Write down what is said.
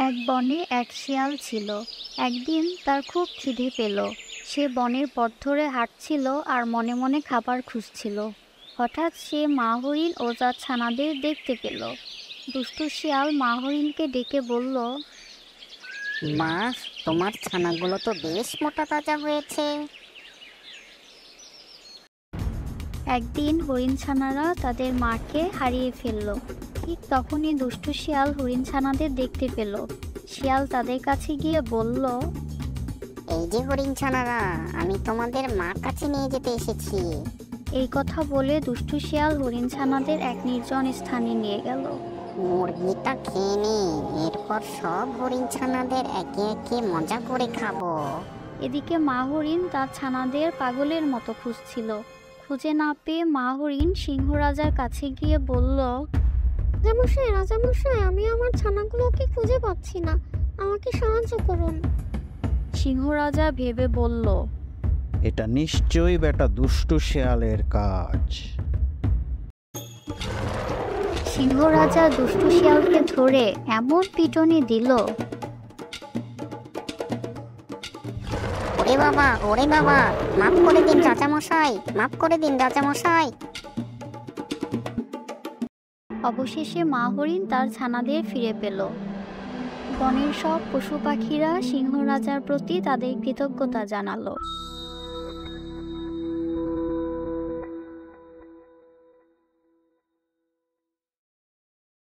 এক বনে এক শিয়াল ছিল। একদিন তার খুব খিদে পেল। সে বনের পথ ধরে হাঁটছিল আর মনে মনে খাবার খুঁজছিল। হঠাৎ সে মা হরিণ ও তার ছানাদের দেখতে পেল। দুষ্টু শিয়াল মা হরিণকে ডেকে বলল, মা, তোমার ছানাগুলো তো বেশ মোটা তাজা হয়েছে। একদিন হরিণ ছানারা তাদের মাকে হারিয়ে ফেলল। ঠিক তখনই দুষ্টু শিয়াল হরিণ ছানাদের দেখতে পেল। শিয়াল তাদের কাছে গিয়ে বলল, এই যে হরিণ ছানারা, আমি তোমাদের মার কাছে নিয়ে যেতে এসেছি। এই কথা বলে দুষ্টু শিয়াল হরিণ ছানাদের এক নির্জন স্থানে নিয়ে গেল। মুরগিটা খেয়ে নে, এরপর সব হরিণ ছানাদের একে একে মজা করে খাবো। এদিকে মা হরিণ তার ছানাদের পাগলের মতো খুঁজছিল। খুঁজে না পেয়ে মা হরিণ সিংহ রাজার কাছে গিয়ে বলল, রাজামশাই, রাজামশাই, আমি আমার ছানাগুলোকে খুঁজে পাচ্ছি না, আমাকে সাহায্য করুন। সিংহ রাজা ভেবে বলল, এটা নিশ্চয়ই বেটা দুষ্টু শেয়ালের কাজ। সিংহ রাজা দুষ্টু শিয়ালকে ধরে এমন পিটুনি দিল, ওরে বাবা, ওরে বাবা, মাফ করে দিন রাজামশাই, মাফ করে দিন রাজামশাই। অবশেষে মা হরিণ তার ছানাদের ফিরে পেল। বনের সব পশু পাখিরা সিংহ রাজার প্রতি তাদের কৃতজ্ঞতা জানালো।